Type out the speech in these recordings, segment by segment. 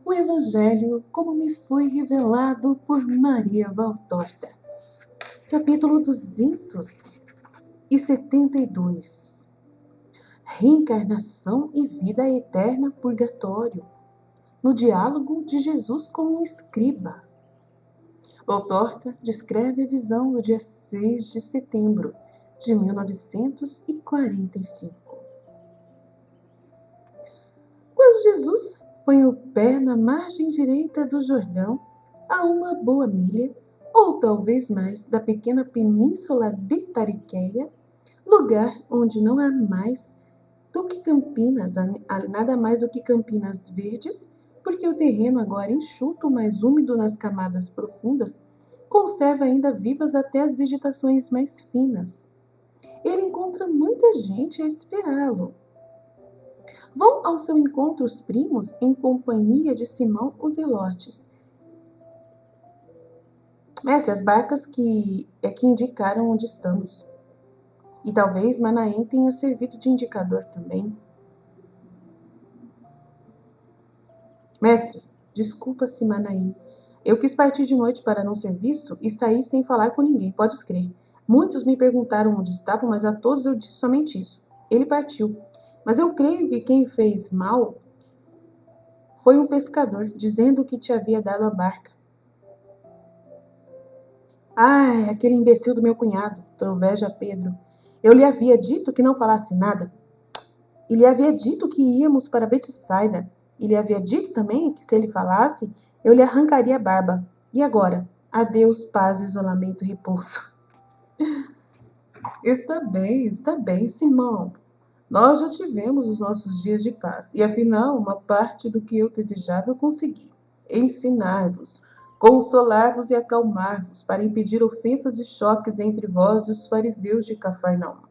O Evangelho como me foi revelado por Maria Valtorta. Capítulo 272. Reencarnação e vida eterna purgatório. No diálogo de Jesus com um escriba. Valtorta descreve a visão do dia 6 de setembro de 1945. Quando Jesus põe o pé na margem direita do Jordão, a uma boa milha, ou talvez mais, da pequena península de Tariqueia, lugar onde não há mais do que campinas, nada mais do que campinas verdes, porque o terreno agora enxuto, mais úmido nas camadas profundas, conserva ainda vivas até as vegetações mais finas. Ele encontra muita gente a esperá-lo. Vão ao seu encontro os primos em companhia de Simão os Zelotes. Essas barcas que indicaram onde estamos. E talvez Manaém tenha servido de indicador também. Mestre, desculpa-se Manaém. Eu quis partir de noite para não ser visto e saí sem falar com ninguém, podes crer. Muitos me perguntaram onde estavam, mas a todos eu disse somente isso. Ele partiu. Mas eu creio que quem fez mal foi um pescador, dizendo que te havia dado a barca. Ai, aquele imbecil do meu cunhado, troveja Pedro. Eu lhe havia dito que não falasse nada. E lhe havia dito que íamos para Betsaida. E lhe havia dito também que se ele falasse, eu lhe arrancaria a barba. E agora? Adeus, paz, isolamento e repouso. Está bem, Simão. Nós já tivemos os nossos dias de paz, e afinal, uma parte do que eu desejava eu consegui. Ensinar-vos, consolar-vos e acalmar-vos, para impedir ofensas e choques entre vós e os fariseus de Cafarnaum.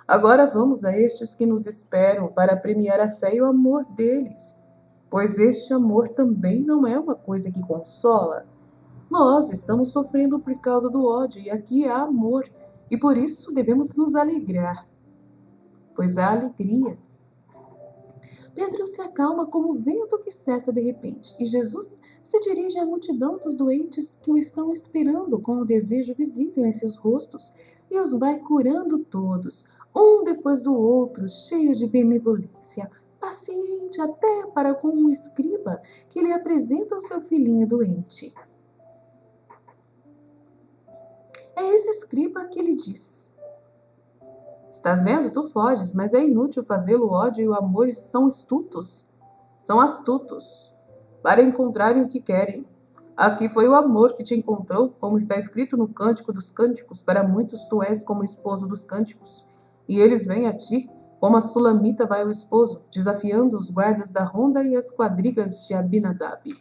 Agora vamos a estes que nos esperam, para premiar a fé e o amor deles, pois este amor também não é uma coisa que consola. Nós estamos sofrendo por causa do ódio, e aqui há amor, e por isso devemos nos alegrar. Pois há alegria. Pedro se acalma como o vento que cessa de repente, e Jesus se dirige à multidão dos doentes que o estão esperando com o desejo visível em seus rostos, e os vai curando todos, um depois do outro, cheio de benevolência, paciente até para com um escriba que lhe apresenta o seu filhinho doente. É esse escriba que lhe diz: estás vendo? Tu foges, mas é inútil fazê-lo. O ódio e o amor são astutos, para encontrarem o que querem. Aqui foi o amor que te encontrou, como está escrito no Cântico dos Cânticos, para muitos tu és como esposo dos cânticos, e eles vêm a ti, como a sulamita vai ao esposo, desafiando os guardas da ronda e as quadrigas de Abinadab.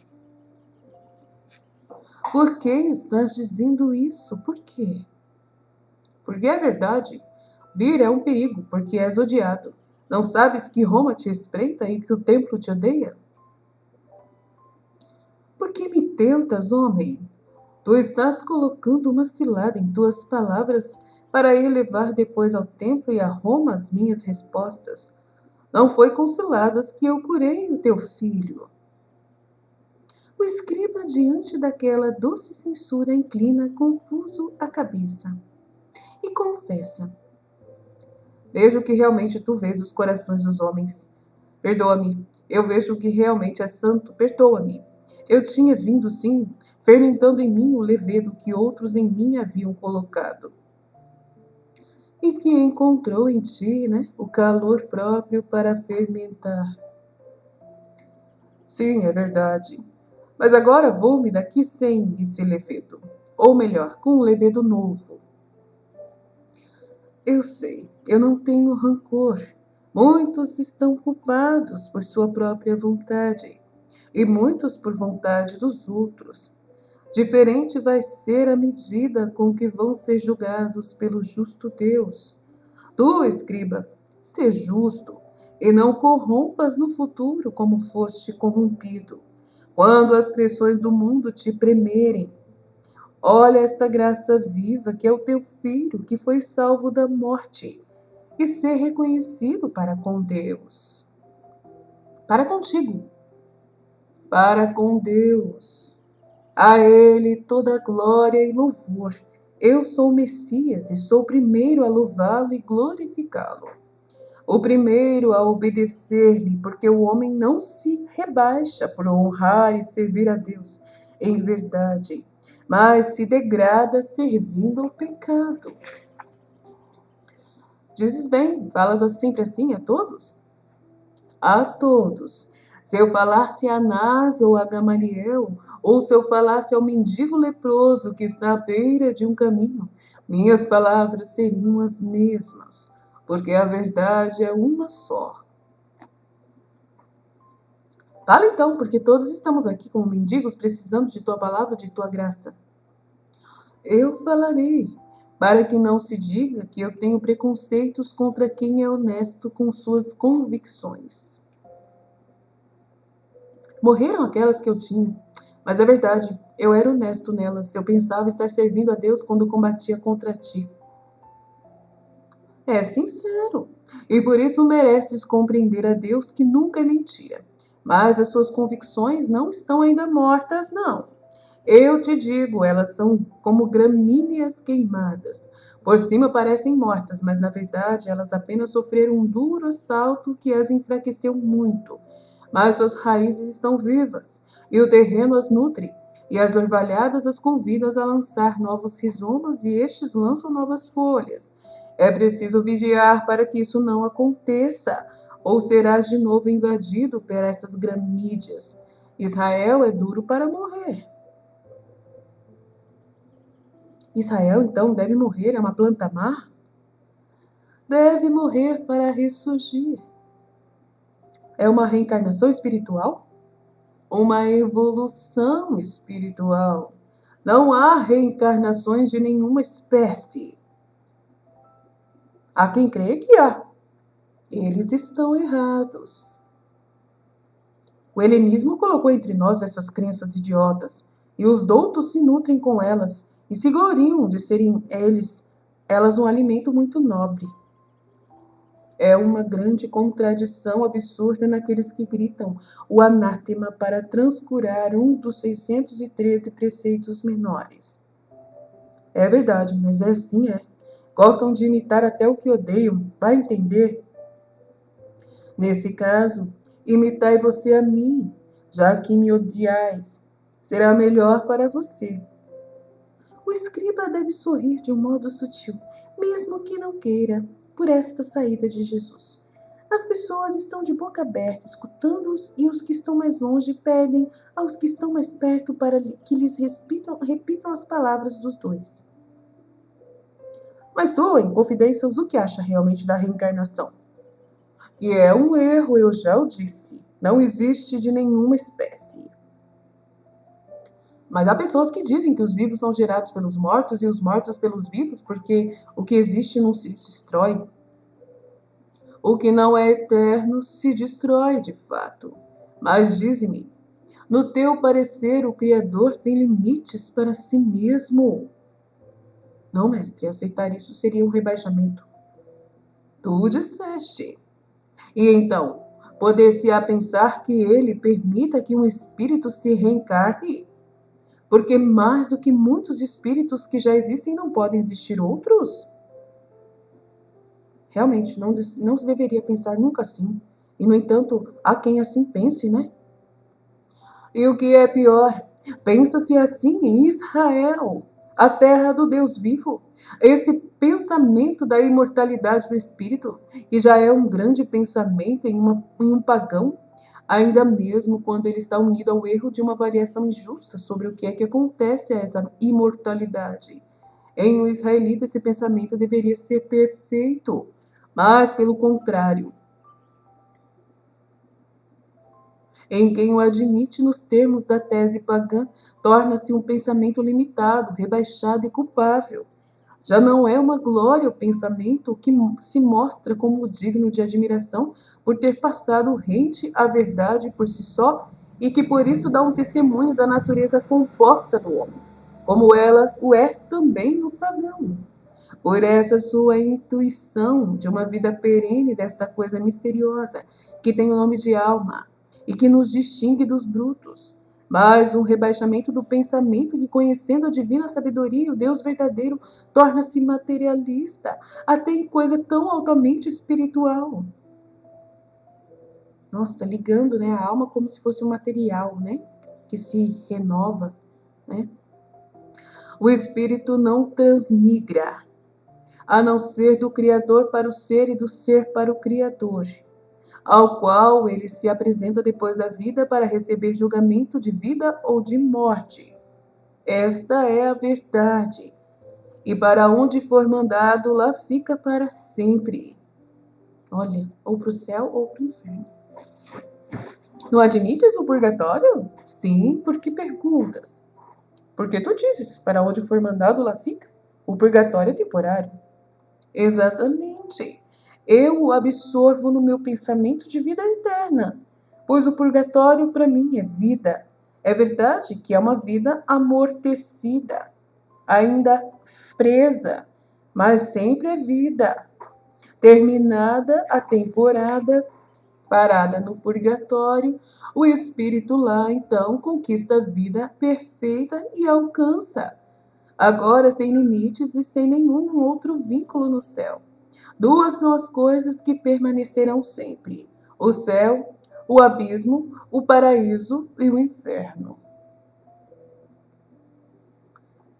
Por que estás dizendo isso? Por quê? Porque é verdade. Vir é um perigo, porque és odiado. Não sabes que Roma te espreita e que o templo te odeia? Por que me tentas, homem? Tu estás colocando uma cilada em tuas palavras para ir levar depois ao templo e a Roma as minhas respostas. Não foi com ciladas que eu curei o teu filho. O escriba, diante daquela doce censura, inclina confuso a cabeça e confessa: vejo que realmente tu vês os corações dos homens. Perdoa-me, eu vejo que realmente é santo, perdoa-me. Eu tinha vindo, sim, fermentando em mim o levedo que outros em mim haviam colocado. E que encontrou em ti, o calor próprio para fermentar. Sim, é verdade. Mas agora vou-me daqui sem esse levedo. Ou melhor, com um levedo novo. Eu sei, eu não tenho rancor. Muitos estão culpados por sua própria vontade, e muitos por vontade dos outros. Diferente vai ser a medida com que vão ser julgados pelo justo Deus. Tu, escriba, sê justo, e não corrompas no futuro como foste corrompido, quando as pressões do mundo te premerem. Olha esta graça viva que é o teu filho, que foi salvo da morte, e ser reconhecido para com Deus. Para contigo. para com Deus. A Ele toda glória e louvor. Eu sou o Messias e sou o primeiro a louvá-lo e glorificá-lo. O primeiro a obedecer-lhe, porque o homem não se rebaixa por honrar e servir a Deus em verdade, mas se degrada servindo ao pecado. Dizes bem, falas sempre assim a todos? A todos. Se eu falasse a Anás ou a Gamaliel, ou se eu falasse ao mendigo leproso que está à beira de um caminho, minhas palavras seriam as mesmas, porque a verdade é uma só. Fala então, porque todos estamos aqui como mendigos precisando de tua palavra, de tua graça. Eu falarei, para que não se diga que eu tenho preconceitos contra quem é honesto com suas convicções. Morreram aquelas que eu tinha, mas é verdade, eu era honesto nelas, eu pensava estar servindo a Deus quando combatia contra ti. É sincero, e por isso mereces compreender a Deus que nunca é mentira. Mas as suas convicções não estão ainda mortas, não. Eu te digo, elas são como gramíneas queimadas. Por cima parecem mortas, mas na verdade elas apenas sofreram um duro assalto que as enfraqueceu muito. Mas suas raízes estão vivas, e o terreno as nutre, e as orvalhadas as convidam a lançar novos rizomas, e estes lançam novas folhas. É preciso vigiar para que isso não aconteça, ou serás de novo invadido por essas gramídeas. Israel é duro para morrer. Israel, então, deve morrer, é uma planta má? Deve morrer para ressurgir. É uma reencarnação espiritual? Uma evolução espiritual. Não há reencarnações de nenhuma espécie. Há quem crê que há. Eles estão errados. O helenismo colocou entre nós essas crenças idiotas, e os doutos se nutrem com elas, e se gloriam de serem elas um alimento muito nobre. É uma grande contradição absurda naqueles que gritam o anátema para transcurar um dos 613 preceitos menores. É verdade, mas é assim, é. Gostam de imitar até o que odeiam, vai entender? Nesse caso, imitai você a mim, já que me odiais. Será melhor para você. O escriba deve sorrir de um modo sutil, mesmo que não queira, por esta saída de Jesus. As pessoas estão de boca aberta, escutando-os, e os que estão mais longe pedem aos que estão mais perto para que lhes repitam as palavras dos dois. Mas tu, em confidências, o que acha realmente da reencarnação? Que é um erro, eu já o disse. Não existe de nenhuma espécie. Mas há pessoas que dizem que os vivos são gerados pelos mortos e os mortos pelos vivos, porque o que existe não se destrói. O que não é eterno se destrói, de fato. Mas dize-me, no teu parecer, o Criador tem limites para si mesmo? Não, mestre, aceitar isso seria um rebaixamento. Tu disseste. E então, poder-se-á pensar que ele permita que um espírito se reencarne? Porque mais do que muitos espíritos que já existem, não podem existir outros? Realmente, não se deveria pensar nunca assim. E, no entanto, há quem assim pense, né? E o que é pior, pensa-se assim em Israel, a terra do Deus vivo. Esse pensamento da imortalidade do espírito, que já é um grande pensamento em um pagão, ainda mesmo quando ele está unido ao erro de uma variação injusta sobre o que é que acontece a essa imortalidade. Em um israelita, esse pensamento deveria ser perfeito, mas, pelo contrário, em quem o admite nos termos da tese pagã, torna-se um pensamento limitado, rebaixado e culpável. Já não é uma glória o pensamento que se mostra como digno de admiração por ter passado rente à verdade por si só e que por isso dá um testemunho da natureza composta do homem, como ela o é também no pagão. Por essa sua intuição de uma vida perene desta coisa misteriosa, que tem o nome de alma, e que nos distingue dos brutos, mas um rebaixamento do pensamento que, conhecendo a divina sabedoria, o Deus verdadeiro, torna-se materialista, até em coisa tão altamente espiritual. Nossa, ligando, né, a alma como se fosse um material, né, que se renova, né? O espírito não transmigra, a não ser do Criador para o ser e do ser para o Criador, ao qual ele se apresenta depois da vida para receber julgamento de vida ou de morte. Esta é a verdade, e para onde for mandado, lá fica para sempre. Olha, ou para o céu ou para o inferno. Não admites o purgatório? Sim, por que perguntas? Porque tu dizes, para onde for mandado, lá fica. O purgatório é temporário. Exatamente. Eu o absorvo no meu pensamento de vida eterna, pois o purgatório para mim é vida. É verdade que é uma vida amortecida, ainda presa, mas sempre é vida. Terminada a temporada, parada no purgatório, o espírito lá então conquista a vida perfeita e alcança, agora sem limites e sem nenhum outro vínculo no céu. Duas são as coisas que permanecerão sempre: o céu, o abismo, o paraíso e o inferno.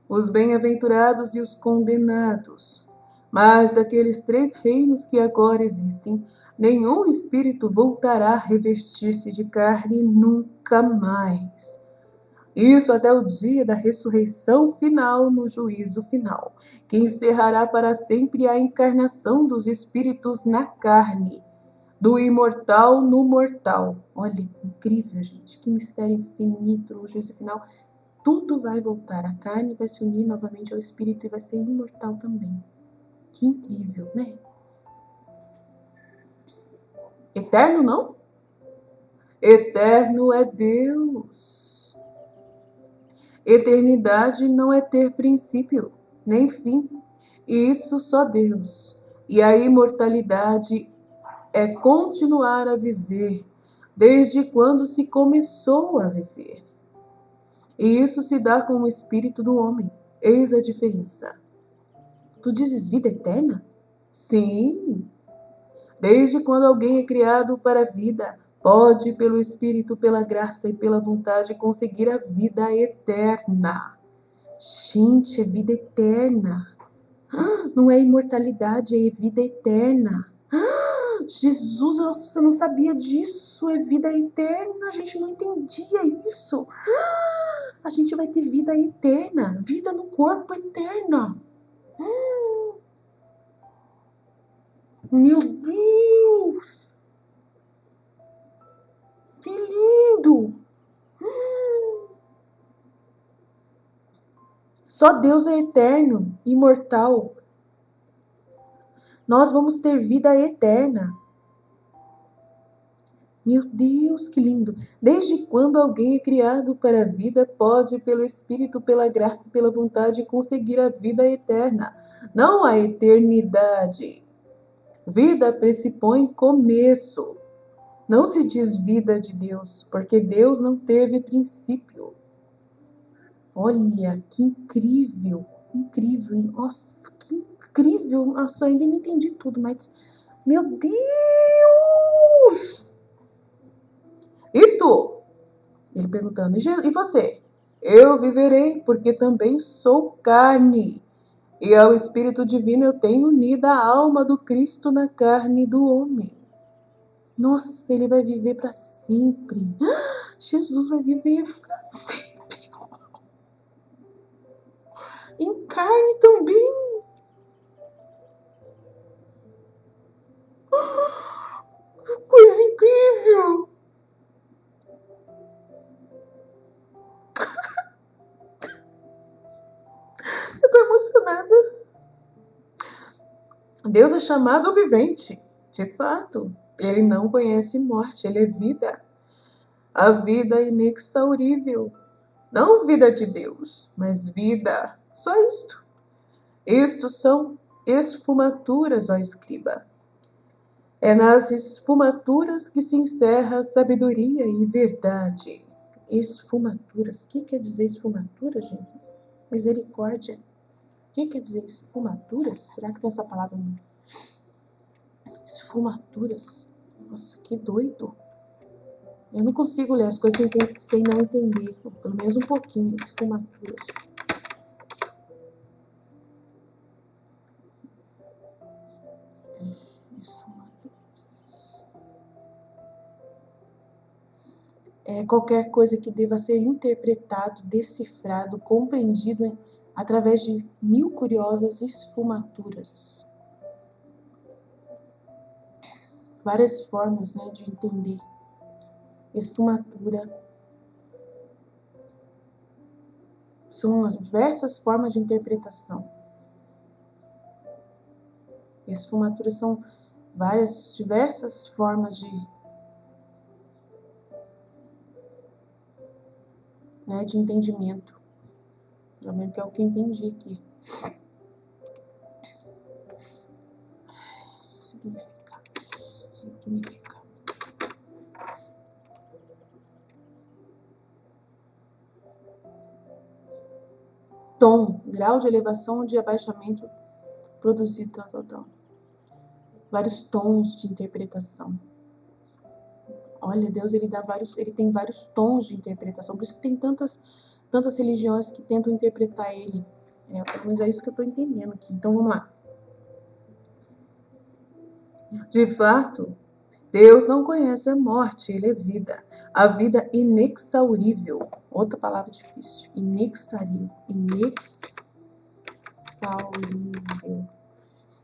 Os bem-aventurados e os condenados. Mas daqueles 3 reinos que agora existem, nenhum espírito voltará a revestir-se de carne nunca mais. Isso até o dia da ressurreição final, no juízo final, que encerrará para sempre a encarnação dos espíritos na carne, do imortal no mortal. Olha que incrível, gente, que mistério infinito no juízo final. Tudo vai voltar, a carne vai se unir novamente ao espírito e vai ser imortal também. Que incrível, né? Eterno não? Eterno é Deus. Eternidade não é ter princípio, nem fim. Isso só Deus. E a imortalidade é continuar a viver, desde quando se começou a viver. E isso se dá com o espírito do homem. Eis a diferença. Tu dizes vida eterna? Sim. Desde quando alguém é criado para a vida, pode, pelo Espírito, pela graça e pela vontade, conseguir a vida eterna. Gente, é vida eterna. Não é imortalidade, é vida eterna. Jesus, nossa, eu não sabia disso. É vida eterna. A gente não entendia isso. A gente vai ter vida eterna. Vida no corpo eterna. Meu Deus! Que lindo! Só Deus é eterno, imortal. Nós vamos ter vida eterna. Meu Deus, que lindo! Desde quando alguém é criado para a vida, pode, pelo Espírito, pela graça e pela vontade, conseguir a vida eterna, não a eternidade. Vida pressupõe começo. Não se diz vida de Deus, porque Deus não teve princípio. Olha, que incrível, incrível, nossa, que incrível. Nossa, ainda não entendi tudo, mas, meu Deus! E tu? Ele perguntando, e você? Eu viverei, porque também sou carne. E ao Espírito Divino eu tenho unida a alma do Cristo na carne do homem. Nossa, ele vai viver para sempre. Jesus vai viver para sempre. Em carne também. Que coisa incrível. Eu tô emocionada. Deus é chamado vivente. De fato, ele não conhece morte, ele é vida. A vida inexaurível. Não vida de Deus, mas vida. Só isto. Isto são esfumaturas, ó escriba. É nas esfumaturas que se encerra sabedoria e verdade. Esfumaturas. O que quer dizer esfumatura, gente? Misericórdia. O que quer dizer esfumaturas? Será que tem essa palavra? Esfumaturas. Nossa, que doido. Eu não consigo ler as coisas sem não entender. Pelo menos um pouquinho. Esfumaturas. Esfumaturas. É qualquer coisa que deva ser interpretado, decifrado, compreendido através de mil curiosas esfumaturas. Várias formas, né, de entender. Esfumatura. São as diversas formas de interpretação. Esfumaturas são diversas formas de entendimento. Realmente que é o que eu entendi aqui. Significa. Tom, grau de elevação ou de abaixamento produzido, vários tons de interpretação. Olha, Deus ele tem vários tons de interpretação, por isso que tem tantas religiões que tentam interpretar ele. Pelo menos é isso que eu estou entendendo aqui. Então vamos lá. De fato, Deus não conhece a morte, ele é vida. A vida inexaurível. Outra palavra difícil. Inexaurível.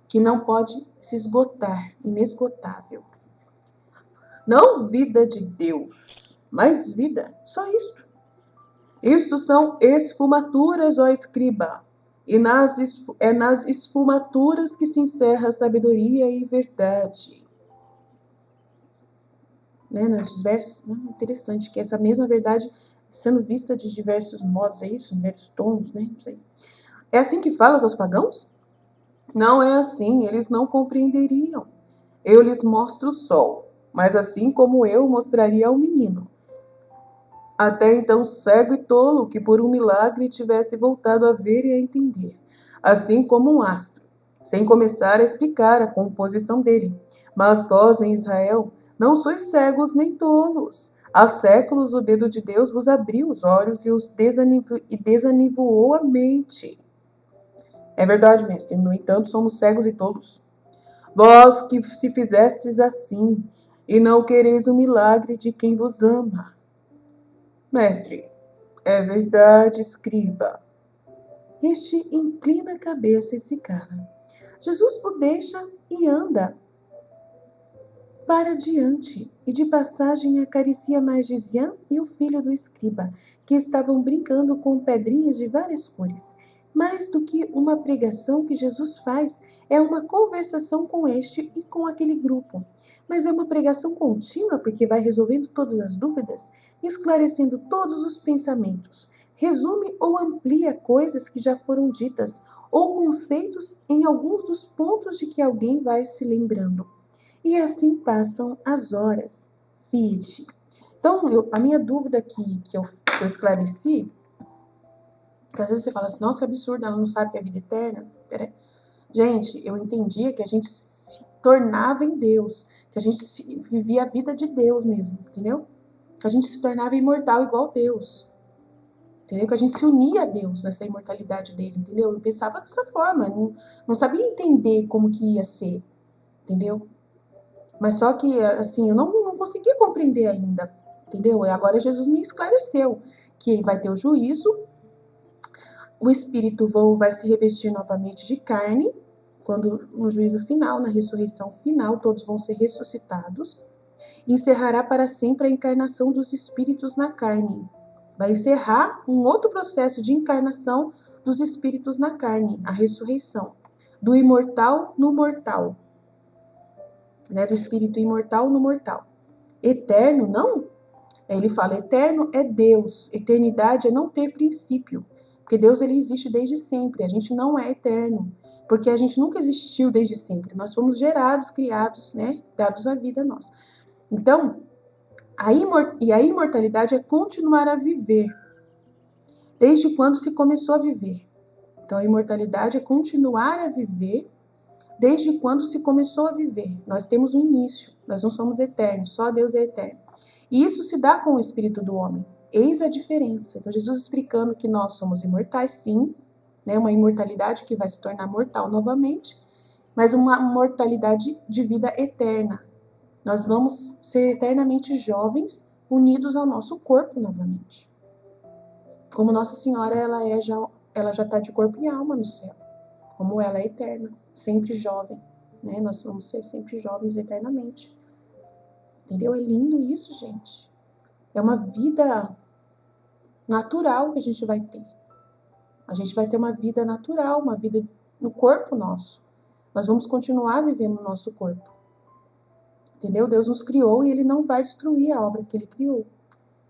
Que não pode se esgotar. Inesgotável. Não vida de Deus, mas vida. Só isto. Isto são esfumaturas, ó escriba. E é nas esfumaturas que se encerra a sabedoria e verdade. Nas diversas, interessante que essa mesma verdade sendo vista de diversos modos, é isso? Diversos tons, né? Não sei. É assim que falas aos pagãos? Não é assim, eles não compreenderiam. Eu lhes mostro o sol, mas assim como eu mostraria ao menino. Até então cego e tolo, que por um milagre tivesse voltado a ver e a entender, assim como um astro, sem começar a explicar a composição dele. Mas vós, em Israel, não sois cegos nem tolos. Há séculos o dedo de Deus vos abriu os olhos e desanivoou a mente. É verdade, mestre, no entanto somos cegos e tolos. Vós que se fizestes assim, e não quereis o milagre de quem vos ama. Mestre, é verdade, escriba. Este inclina a cabeça e se cala. Jesus o deixa e anda para diante, e de passagem acaricia Margisian e o filho do escriba, que estavam brincando com pedrinhas de várias cores. Mais do que uma pregação que Jesus faz, é uma conversação com este e com aquele grupo. Mas é uma pregação contínua, porque vai resolvendo todas as dúvidas, esclarecendo todos os pensamentos, resume ou amplia coisas que já foram ditas, ou conceitos em alguns dos pontos de que alguém vai se lembrando. E assim passam as horas. Fiat. Então, a minha dúvida aqui que eu esclareci, que às vezes você fala assim, nossa, que absurdo, ela não sabe que é a vida eterna. Gente, eu entendia que a gente se tornava em Deus, que a gente vivia a vida de Deus mesmo, entendeu? Que a gente se tornava imortal igual Deus. Entendeu? Que a gente se unia a Deus nessa imortalidade dele, entendeu? Eu pensava dessa forma, não sabia entender como que ia ser, entendeu? Mas só que, assim, eu não conseguia compreender ainda, entendeu? E agora Jesus me esclareceu que vai ter o juízo, o espírito vai se revestir novamente de carne, quando no juízo final, na ressurreição final, todos vão ser ressuscitados, e encerrará para sempre a encarnação dos espíritos na carne. Vai encerrar um outro processo de encarnação dos espíritos na carne, a ressurreição, do imortal no mortal. Do espírito imortal no mortal. Eterno, não? Ele fala, eterno é Deus. Eternidade é não ter princípio. Porque Deus, ele existe desde sempre. A gente não é eterno, porque a gente nunca existiu desde sempre. Nós fomos gerados, criados, né? Dados a vida a nós. Então, a imortalidade é continuar a viver. Desde quando se começou a viver. Então, a imortalidade é continuar a viver desde quando se começou a viver. Nós temos um início, nós não somos eternos, só Deus é eterno. E isso se dá com o espírito do homem. Eis a diferença. Então, Jesus explicando que nós somos imortais, sim, né? Uma imortalidade que vai se tornar mortal novamente, mas uma mortalidade de vida eterna. Nós vamos ser eternamente jovens, unidos ao nosso corpo novamente. Como Nossa Senhora, ela já está de corpo e alma no céu. Como ela é eterna, sempre jovem, né? Nós vamos ser sempre jovens eternamente. Entendeu? É lindo isso, gente. É uma vida natural que a gente vai ter. A gente vai ter uma vida natural, uma vida no corpo nosso. Nós vamos continuar vivendo no nosso corpo. Entendeu? Deus nos criou e Ele não vai destruir a obra que Ele criou.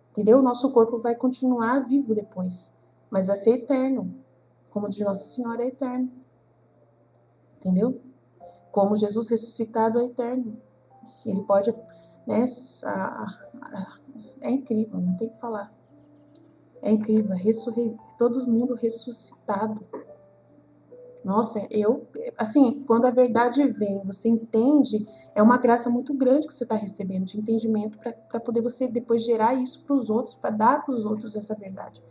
Entendeu? O nosso corpo vai continuar vivo depois, mas vai ser eterno. Como de Nossa Senhora é eterno. Entendeu? Como Jesus ressuscitado é eterno. Ele pode, né? É incrível, não tem o que falar. É incrível, todo mundo ressuscitado. Nossa, assim, quando a verdade vem, você entende, é uma graça muito grande que você está recebendo de entendimento para poder você depois gerar isso para os outros, para dar para os outros essa verdade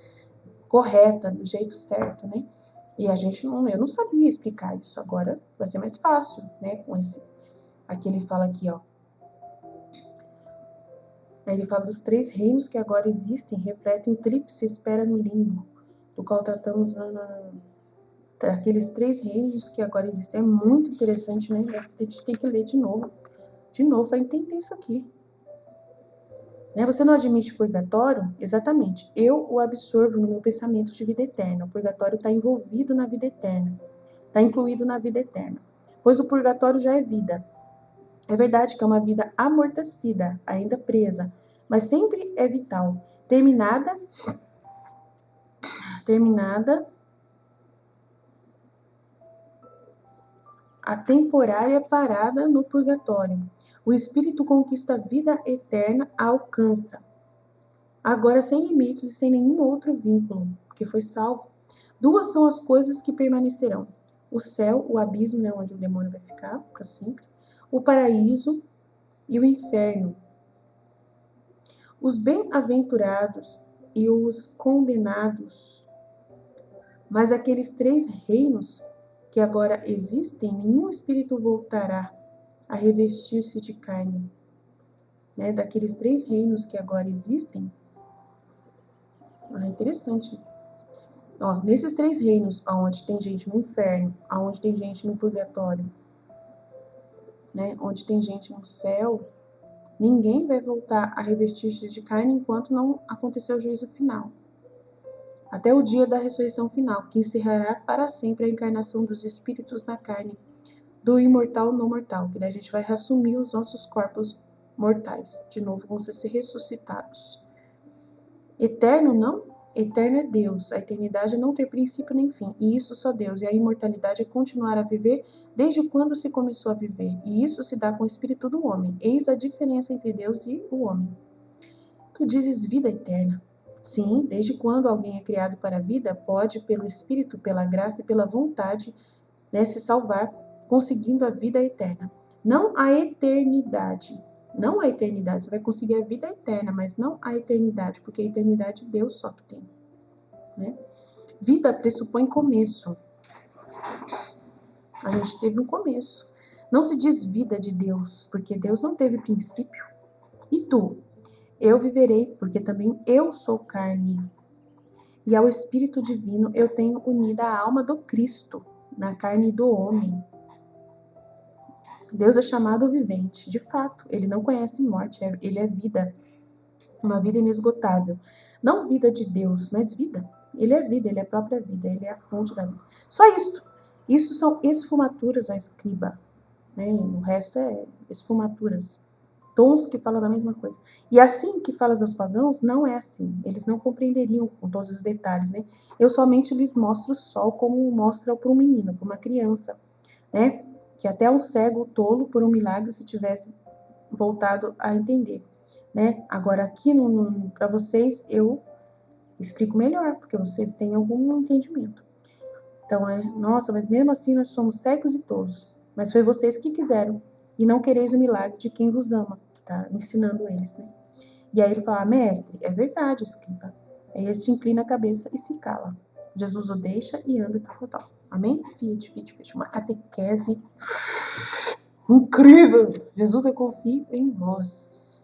correta, do jeito certo, né? E eu não sabia explicar isso, agora vai ser mais fácil, né? Aqui ele fala aqui, ó. Aí ele fala dos 3 reinos que agora existem, refletem o tríplice espera no limbo, do qual tratamos aqueles 3 reinos que agora existem. É muito interessante, né? A gente tem que ler de novo para entender isso aqui. Né? Você não admite purgatório? Exatamente. Eu o absorvo no meu pensamento de vida eterna. O purgatório está envolvido na vida eterna. Está incluído na vida eterna. Pois o purgatório já é vida. É verdade que é uma vida amortecida, ainda presa, mas sempre é vital. Terminada a temporária parada no purgatório. O espírito conquista a vida eterna, a alcança. Agora sem limites e sem nenhum outro vínculo, porque foi salvo. 2 são as coisas que permanecerão. O céu, o abismo, né, onde o demônio vai ficar para sempre. O paraíso e o inferno. Os bem-aventurados e os condenados. Mas aqueles 3 reinos que agora existem, nenhum espírito voltará a revestir-se de carne. Né? Daqueles 3 reinos que agora existem, é interessante. Ó, nesses 3 reinos, onde tem gente no inferno, onde tem gente no purgatório, né? Onde tem gente no céu, ninguém vai voltar a revestir-se de carne enquanto não acontecer o juízo final. Até o dia da ressurreição final, que encerrará para sempre a encarnação dos espíritos na carne, do imortal no mortal, que daí a gente vai reassumir os nossos corpos mortais, de novo vão ser ressuscitados. Eterno não? Eterno é Deus, a eternidade é não ter princípio nem fim, e isso só Deus, e a imortalidade é continuar a viver desde quando se começou a viver, e isso se dá com o espírito do homem. Eis a diferença entre Deus e o homem. Tu dizes vida eterna. Sim, desde quando alguém é criado para a vida, pode, pelo Espírito, pela graça e pela vontade, né, se salvar, conseguindo a vida eterna. Não a eternidade. Não a eternidade. Você vai conseguir a vida eterna, mas não a eternidade, porque a eternidade Deus só que tem. Né? Vida pressupõe começo. A gente teve um começo. Não se diz vida de Deus, porque Deus não teve princípio. E tu? Eu viverei, porque também eu sou carne. E ao Espírito Divino eu tenho unida a alma do Cristo, na carne do homem. Deus é chamado vivente. De fato, ele não conhece morte, ele é vida. Uma vida inesgotável. Não vida de Deus, mas vida. Ele é vida, ele é a própria vida, ele é a fonte da vida. Só isto. Isso são esfumaturas a escriba. Né? O resto é esfumaturas. tons que falam da mesma coisa. E assim que falas aos pagãos, não é assim. Eles não compreenderiam com todos os detalhes, né? Eu somente lhes mostro o sol como mostra para um menino, para uma criança, né? Que até um cego tolo, por um milagre, se tivesse voltado a entender, né? Agora aqui para vocês eu explico melhor, porque vocês têm algum entendimento. Então nossa, mas mesmo assim nós somos cegos e tolos. Mas foi vocês que quiseram e não quereis o milagre de quem vos ama, que está ensinando eles, né? E aí ele fala, mestre, é verdade, escriba. Aí este inclina a cabeça e se cala. Jesus o deixa e anda tal, tal. Amém? Fiat. Uma catequese incrível. Jesus, eu confio em vós.